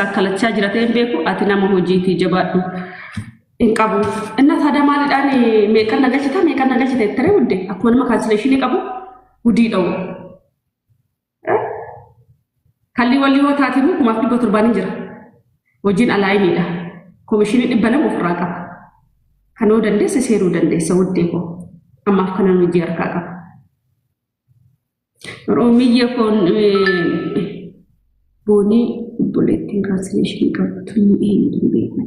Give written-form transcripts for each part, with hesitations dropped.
yastaakkalachaa jirateen beeku ati nama hojiitii jabaadhu in qabu inna taada maaliidhaan meeqan nagachite tere wudde akkuma nama cancellation qabu gudii dhawu kalli walli hoo taatimu kumaaf dhibba torbaan jira hojiin alaayiniidha komishinii dhibba lama ofirraa qaba kanoo dandeessa seeruu dandeessa wuddee koo ammaaf kana hojii harkaa qaba Romiyya kun boni bulletin cancellation qabtu ni beekna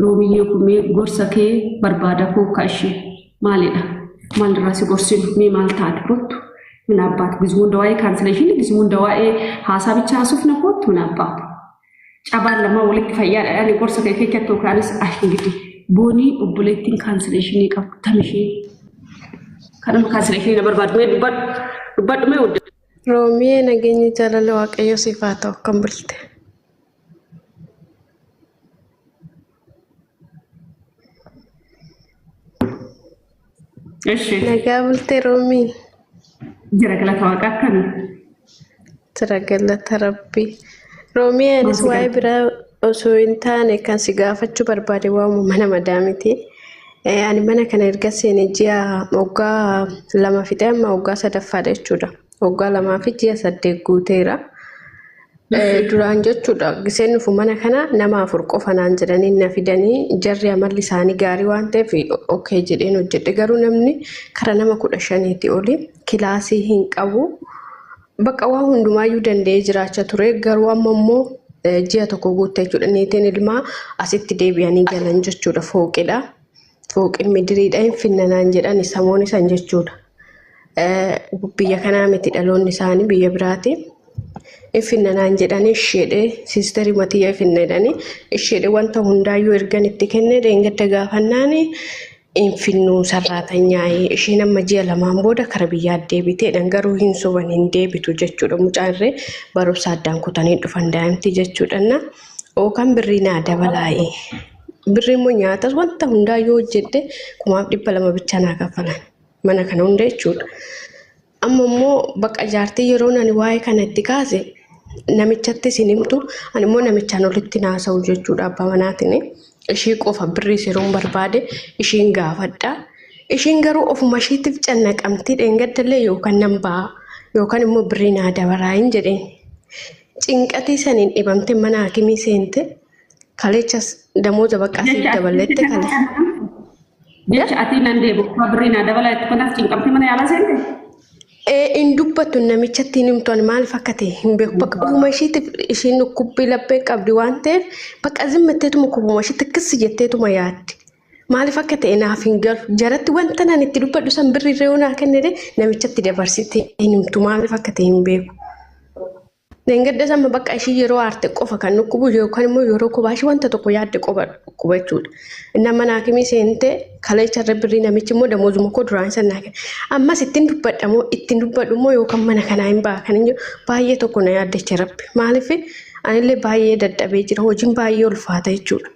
Romiyya kun gorsa kee barbaada koo kaashi maalidha maal raasi gorsin mi maal taatu kottu min abbaat gizmuun dawaa'ee cancellation gizmuun dawaa'ee haasaa bicha haasuuf na kottu min abbaat cabaan lama walitti fayyaadha yaani gorsa kee keekkatoo kaanis ashingiti boni bulletin cancellation qabtu tamishee kanam cancellation barbaadu dubbadhume wudde Romiyee nageenyi jaalala waaqayyo siifaa ta'u kan bulte. Nagaa bulte Romii. Jira galata waaqaa akkami? Jira galata Rabbii. Romiyee anis waa'ee biraa osoo hin taane kan si gaafachuu barbaade waamu mana madaamiti. Ani mana kana erga seenee ji'a waggaa 2 fixee amma waggaa 3ffaadha jechuudha. Waggaa 2 fi ji'a 8 guuteera. Duraan jechuudha giseen nufu mana kana nama 4 qofa naan jedhanii na fidanii jarri amalli isaanii gaarii waan ta'eef okay jedheen hojjedhe garuu namni kara nama 15 oli kilaasii hin qabu. Bakka waan hundumaayyuu danda'ee jiraachaa ture garuu amma immoo ji'a tokko guuttee jechuudha neetiin ilmaa asitti deebi'anii galan jechuudha fooqidha. Fooqin midiriidha hin finnanaan jedhan samoon isan jechuudha. Biyya kanaa miti dhaloonni isaanii biyya biraati. Hin finnanaan jedhanii isheedhe siisterii matiyyaa finnedhanii isheedhe wanta hundaayyuu ergan itti kenne deengadda gaafannaan hin finnuu sarraatan nyaa'ee isheen amma ji'a 2 booda kara biyyaa deebiteedhaan garuu hin soban hin deebitu jechuudha. Mucaan irree barumsa addaan kutanii dhufan daa'imti jechuudha. Ookan birrii naa dabalaa'ee. Birrii immoo nyaatas wanta hundaayyuu hojjedhe 200 bicha naa kaffalan mana kana hunda jechuudha. Amma immoo bakka jaartii yeroo ani waa'ee kana itti kaase namichatti isin himtu ani immoo namichaan olitti naasa'u jechuudha abbaa manaatiin ishee qofa birrii seeruun barbaade isheen gaafadha. Isheen garuu ofuma isheetiif cannaqamtii dheengaddallee yookaan nan ba'a yookaan immoo birrii naa dabalaa hin jedheen. Cinqatii saniin dhibamte mana hakimii seente kalechas damoota bakka asii dabalette kale. Jecha ati nan deebu birrii naa dabalaa itti kanaaf cinqamtii mana yaala seente. In dubbatu namichatti himtuun maal fakkate hin beeku bakka ofuma isheetiif isheen kubbii laphee qabdi waan ta'eef bakka zimmatteetuma kubuma isheetti akkasii jetteetuma yaaddi. Maal fakkate naaf hin galu jaratti wanta nan itti dubbadhu san birrii reewnaa kennede namichatti dabarsite himtu maal fakkate hin beeku. Nengadda sama bakka ishee yeroo aarte qofa kan nukkubu yookaan immoo yeroo kubaashi wanta tokko yaadde qofa qubachuudha. Inna mana hakimii seente kalecha birrii namichi immoo damoozuma koo duraan san naa kenna. Ammas ittiin dubbadhu immoo yookaan mana kanaa hin ba'a kan inni baay'ee tokko na yaaddecha rabbi. Maaliif anillee baay'ee dadhabee jira hojiin baay'ee ulfaata jechuudha.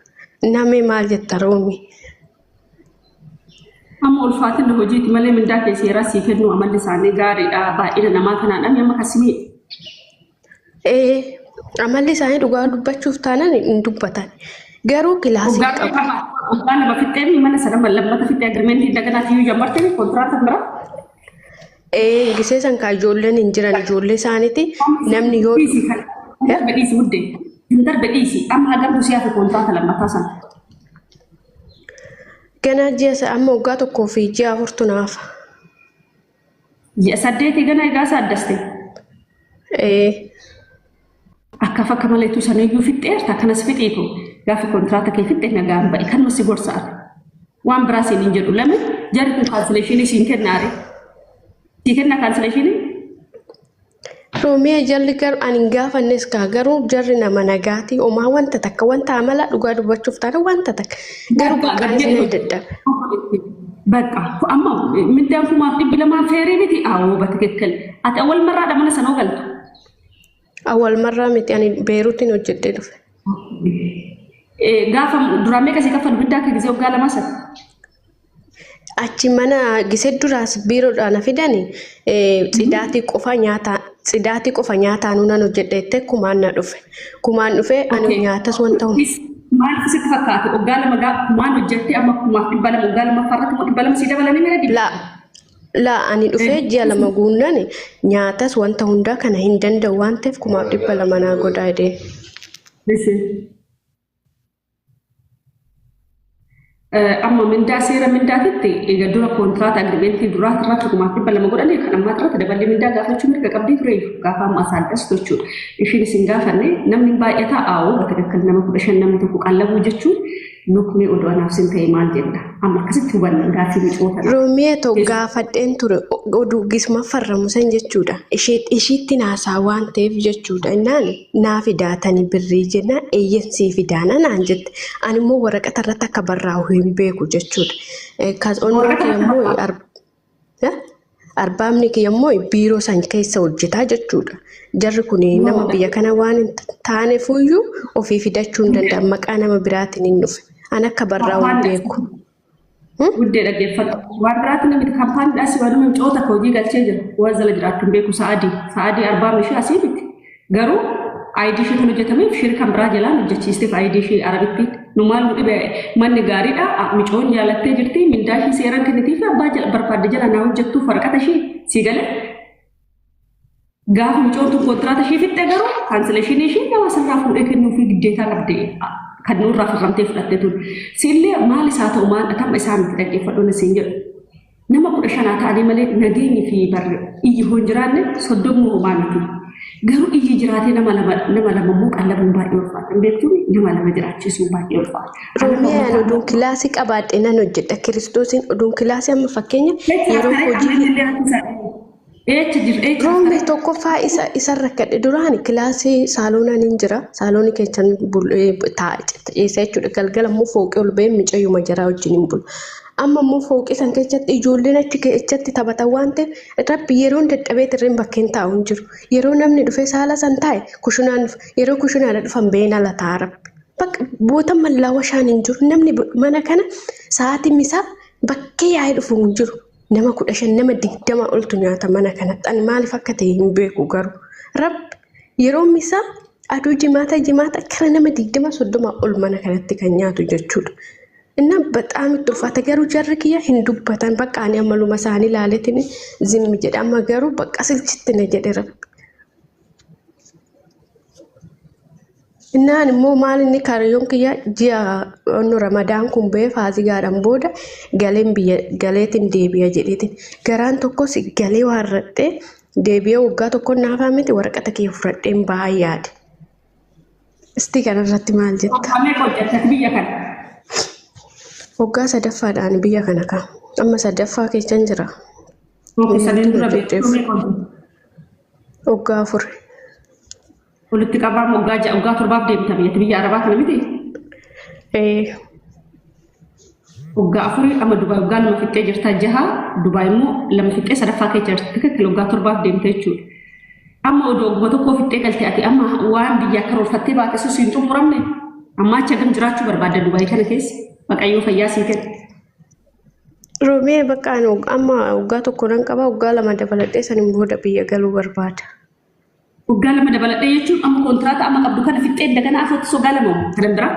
Namni maal jetta Roomii? Amma ulfaatina hojiiti malee mindaa keessee seeraa sii kennu amalli isaanii gaariidha baay'ina namaa kanaan amma kasimii. Amalli isaanii dhugaa dubbachuuf taanan hin dubbatan. Garuu kilaasii qabu. Waggaa lama fixxee mana sana lammata fixxee agrimentii daganaa fiyyuu jammartee kontiraata bira. Gisee san kaa ijoolleen hin jiran ijoollee isaaniiti namni yoo Bedhiisi wuddee. Intar bedhiisi amma hagam siyaa fi kontiraata lammataa sana. Ganaa ji'a amma waggaa tokkoo fi ji'a 4 naaf. Ji'a 8 ganaa egaa saaddaste. Akka fakka maleetu saniyyuu fixxeerta kanas fixiitu gaafa kontiraata kee fixxee nagaan ba'i kan nusi gorsaati. Waan biraa siin hin jedhu lama jarri kun cancellation siin kennaare. Sii kenna cancellation? Roomiyee jalli garuu ani gaafannes kaa garuu jarri nama nagaati homaa wanta takka wanta amala dhugaa dubbachuuf taane wanta takka garuu bakka inni dadhabe. Bakka amma middaan kumaaf 200 feerii miti awoo batikkel ati awwal marraadha mana sanoo galtu. Awal marraa miti ani Beeruutiin hojjedhee dhufe. Gaafa duraan meeqa si kaffaltu biddaa akka gisee waggaa 2 sana? Achi mana gisee duraas biiroodhaan fidanii xidaatii qofa Sidaati qofa nyaataan nan hojjedheette kumaan dhufe ani nyaatas wanta maal sitti fakkaate waggaa lama kumaan hojjettee amma kumaaf dhibba lama waggaa lama farratti moo dhibba lama sii dabalanii mira dhibba la ani dhufee ji'a lama guunnaan nyaatas wanta hundaa kana hin danda'u waan ta'eef kumaaf dhibba lama naa godhaa jedhee. Amma mindaa seera mindaatitti egaa dura kontiraata agriimentii duraatti irratti kumaaf dhibba lama godhanii kan ammaa irratti daballee mindaa gaafachuu mirga qabdii ture gaafa amma asaaddas jechuudha. Ishiin isin gaafanne namni baay'ataa aawuu bakka dakkan nama 15 namni tokko qallabuu jechuun nukmee odoo anaaf sin ta'e maal jenna amma akkasitti hubanna gaaffii micoota. Roomiyee too gaafadheen ture oduu gisma farramu san jechuudha. Ishiitti naasaa waan ta'eef jechuudha. Innaan naa fidaatanii birrii jenna eeyyensii fidaana naan jette. Ani immoo waraqata irratti akka barraa'u hin beeku jechuudha. Kaasonni keemmoo arbaamni keemmoo biiroo san keessa hojjetaa jechuudha. Jarri kun nama biyya kana waan hin taaneefuyyuu ofii fidachuu hin danda'an maqaa nama biraatiin hin dhufe. Ana akka barraa'u hin beeku. Guddee dhaggeeffatu. Waan biraatti namni kaampaaniidhaas waanuma coota hojii galchee jira. Waan jala jiraattu hin beeku sa'adii arbaamni ishee asii miti. Garuu ID ishee kan hojjetameef shirri kan biraa jalaan hojjechiisteef ID ishee arabitti. Nu maal nu dhibe manni gaariidha. Micoon jaalattee jirti. Mindaa ishee seeraan kennitiif abbaa barbaadde jala naa hojjettuuf waraqata ishee sii galee. Gaafa micoon tun kontiraata ishee fixxee garuu kaansileeshinii ishee nama sirraa fuudhee kennuufii giddeetaa qabdee kan nurraa firramtee fudhattee ture. Sillee maal isaa ta'u maal akkam isaa miti dhaggeeffadhuun isin jedhu. Nama 15 ta'anii malee nageenyi fi iyyi hoo hin jiraanne 30 homaa miti. Garuu iyyi jiraatee nama lama immoo qallabuun baay'ee ulfaata. Beektuun nama lama jiraachisuun baay'ee ulfaata. Roomiyaan oduun kilaasii qabaadhee nan hojjedha. Kiristoosiin oduun kilaasii amma fakkeenya yeroo hojii Roomii tokkoffaa isa rakkadhe duraan kilaasii saaloonaan hin jira. Saaloonii keessan taa'e jechuudha. Galgala immoo fooqii ol ba'ee micayyuma jaraa wajjin hin bulu. Amma immoo fooqii san keessatti ijoolleen achi keessatti taphatan waan ta'eef rabbi yeroon dadhabee tirreen bakkeen taa'u hin jiru. Yeroo namni dhufee saala san taa'e kushinaan yeroo kushinaan dhufan beena la ta'a rabbi. Bakka boota mallaawashaan hin jiru. Namni mana kana sa'aatiin isaa bakkee yaa'ee dhufu hin jiru. Nama 15 nama 20 oltu nyaata mana kanatti ani maaliif akka ta'e hin beeku garuu rabbi yeroo misaa aduu jimaata kara nama 20-30 ol mana kanatti kan nyaatu jechuudha. Inna bexaam itti ulfaata garuu jarri kiyya hin dubbatan bakka ani ammaluma isaanii ilaaleetiin zimmi jedha amma garuu bakka silchitti na jedhe rabbi. Innaan immoo maal inni kaayyoon kiyya ji'a onnu Ramadaan kun ba'ee faasii gaadhaan booda galeetiin deebi'a jedheetiin garaan tokkos galee waan radhee deebi'ee waggaa tokko naafaa miti waraqata kee fudhadheen bahaa yaade. Isti kanarratti maal jetta? Waggaa sadaffaadhaan biyya kana kaa amma sadaffaa keessan jira. Waggaa 4. Walitti qabaan waggaa 7 deemta biyya Arabaa kana miti? Waggaa 4 amma Dubaay waggaa 2 fixxee jirta 6 Dubaay immoo 2 fixxee sadaffaa keessa jirti tikkiil waggaa 7 deemta jechuudha. Amma odoo waggaa tokkoo fixxee galtee ati amma waan biyya karoorfattee baaqesu siin xumuramne amma achi hagam jiraachuu barbaadda Dubaay kana keessa Waaqayyoo fayyaa sii kenna. Roomee bakka amma waggaa tokko nan qaba waggaa 2 dabaladhee saniin booda biyya galuu barbaada. Waggaa 2 dabaladhee jechuun amma kontiraata amma qabdu kana fixxee dagana afootti waggaa 2 kan biraa.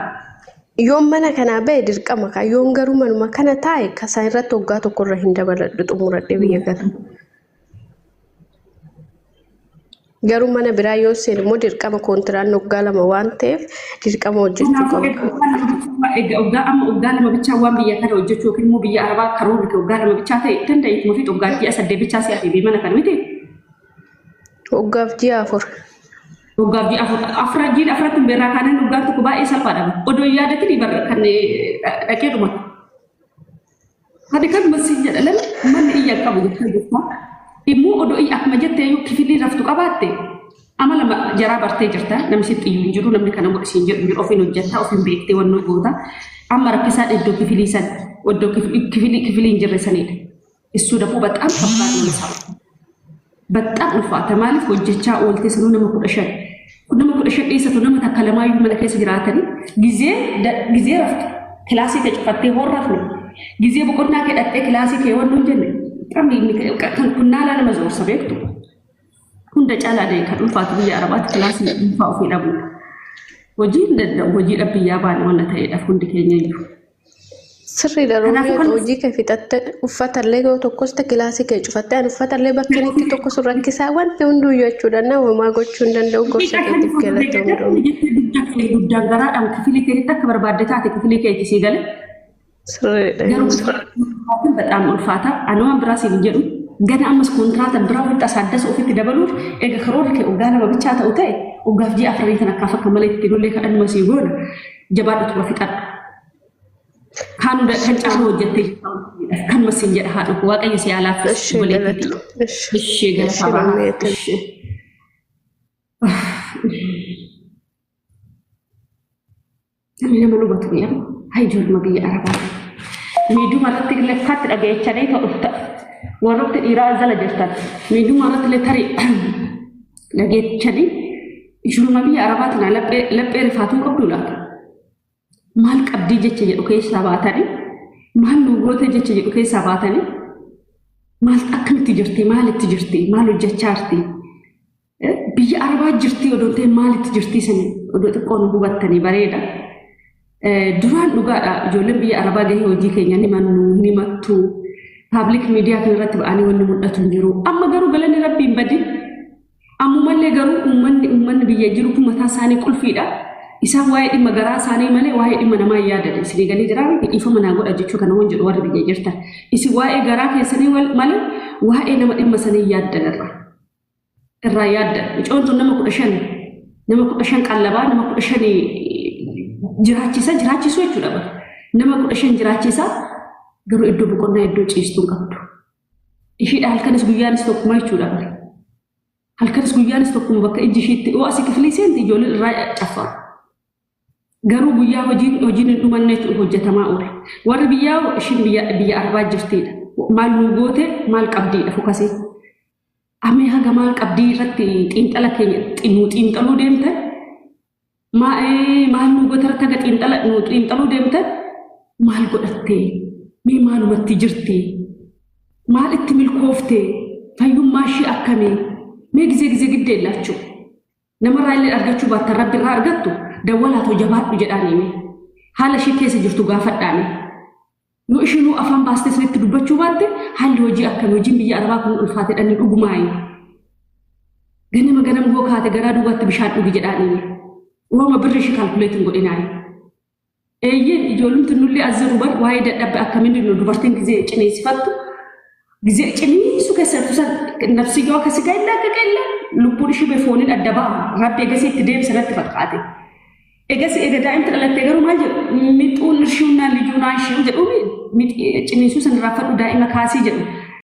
Yoon mana kana ba'e dirqama kaa yoon garuu manuma kana taa'e kasaan irratti waggaa tokko irra hin dabaladhu xumuradhee biyya gala. Garuu mana biraa yoo seen immoo dirqama kontiraan waggaa 2 waan ta'eef dirqama hojjechuu qabu. Waggaa 2 bichaa waan biyya kana hojjechuu yookiin immoo biyya Arabaa karoorri waggaa 2 bichaa ta'e danda'eef mufii waggaa 8 bichaa si'atee mana kana miti. Waggaaf ji'a 4. Waggaaf ji'a 4 afrajjiin afratti beeraa kaaniin waggaan tokko baay'ee salphaadha. Odoo yaadatiin kan dhaqee dhumatu. Hadi kan masiin jedhalan manni iyya qabu jechuudha jirta. Immoo odoo iyya akkuma jettee yoo kifilii raftu qabaatte amala jaraa bartee jirta namni sitti iyyuu hin jiru namni kana maqsiin jedhu ofiin hojjetta ofiin beektee wannoo goota. Amma rakkisaa iddoo kifilii san iddoo kifilii hin jirre sanidha. Isuu dafuu baxaan kabbaad nama sa'a. Baxaan ulfaata maaliif hojjechaa ooltee sanuu nama 15 nama 15 dhiisatu nama takka lamaayyuu mana keessa jiraatanii gizee raftu kilaasii kee cufattee horrafne gizee boqonnaa kee dhattee kilaasii kee wannu hin jenne qabni kan kunnaalaa nama zoorsa beektu hunda caalaa dee kan ulfaatu biyya arabaatti kilaasii dhuunfaa ofii dhabuudha. Hojii biyyaa baane waan ta'eedhaaf hundi keenya iyyuu. Sirriidha Roomiyoo hojii kee fixatte uffatallee yoo tokkos kilaasii kee cufattee ani uffatallee bakka inni tokko sun rakkisaa wanti hunduuyyuu jechuudha namumaa gochuu hin danda'u gorsa keetiif galatoomuu Roomiyoo. Guddaan garaadhaan kifilii keetti akka barbaadde taate kifilii keetti sii gale. Sirriidha. Bexaam ulfaata anumaan biraa siin jedhu gana ammas kontiraata biraa walitti asaaddasa ofitti dabaluuf eega karoora kee waggaa lama bichaa ta'u ta'e waggaaf ji'a afurii kan akkaaf akka malee itti lollee kadhannuma sii goona jabaadhatu fixadha. Kan caalu hojjettee kan masin jedha haadha waaqayyo si alaaf walitti ishee galataa namni nama lubatu biyya haa ijoollee biyya arabaa miidhuu marratti lakkaatti dhageechanii ta'u warrooti dhiiraa jala jirtan miidhuu marratti tarii dhageechanii ijoollee biyya arabaatiin laphee rifaatuu qabdu laata. Maal qabdii jecha jedhu keessaa baatanii maal nuugoota jecha jedhu keessaa baatanii maal akkamitti jirti maalitti jirti maal hojjechaa jirti biyya arabaa jirti odoo ta'e maalitti jirti san odoo xiqqoo nu hubattanii bareeda. Duraan dhugaadha ijoolleen biyya arabaa gahee hojii keenya ni mannu ni mattu paablik miidiyaa kan irratti ba'anii wanni mul'atu hin jiru amma garuu galanni rabbiin badi ammumallee garuu uummanni biyya jiru kun mataa isaanii qulfiidha. Isaan waa'ee dhimma garaa isaanii malee waa'ee dhimma namaa yaadatan isin galii jiraa dhiifama naa godha jechuu kana waan jedhu warri biyya jirtan isin waa'ee garaa keessanii malee waa'ee nama dhimma sanii yaaddan irraa yaaddan icoontu nama 15 qallabaa nama 15 jiraachisuu jechuudha nama 15 jiraachisaa garuu iddoo boqonnaa iddoo ciistuu qabdu ishiidha halkanis guyyaanis tokkuma jechuudha halkanis guyyaanis tokkuma bakka ijji ishiitti oo asii kifilii seenti ijoolleen irraa caffaa. Garuu guyyaa hojiin hin dhumanneetu hojjetamaa oole. Warri biyyaa ishiin biyya arabaa jirtidha. Maal nu goote maal qabdiidha fokasee. Amee haga maal qabdii irratti xiinxala keenya xiinxaluu deemte maal nu goote irratti haga xiinxaluu deemte maal godhattee mee maalumatti jirti maal itti milkooftee fayyummaa ishee akkamii mee gizee giddee laachuu namarraa illee argachuu baattan rabbi irraa argattu. Dawwalaatu jabaadhu jedhaanii haala ishee keessa jirtu gaafadhaani yoo ishiinuu afaan baastee sirriitti dubbachuu baatte haalli hojii akkamii hojiin biyya arabaa kun ulfaatedhaan dhugumaayi ganama hoo kaate garaa duubaatti bishaan dhugi jedhaanii uumama birri ishee kaalkuleetiin godhinaayi eeyyeen ijoollumti nullee azziru bar waa'ee dadhabbe akkamiin dubartiin gizee cineessifattu gizee ciniisu keessattuu san nafsi yoo akkasii gaa'illa akka qeella lubbuun ishee beefooniin adda ba'a rabbi eegasii itti deemsa irratti fakkaate. Egas ega daa'imti dhalattee garuu maal jedhu mixuun irshiunnaan lijuunaan ishee jedhu ciniinsuu san raffadhu daa'ima kaasii jedhu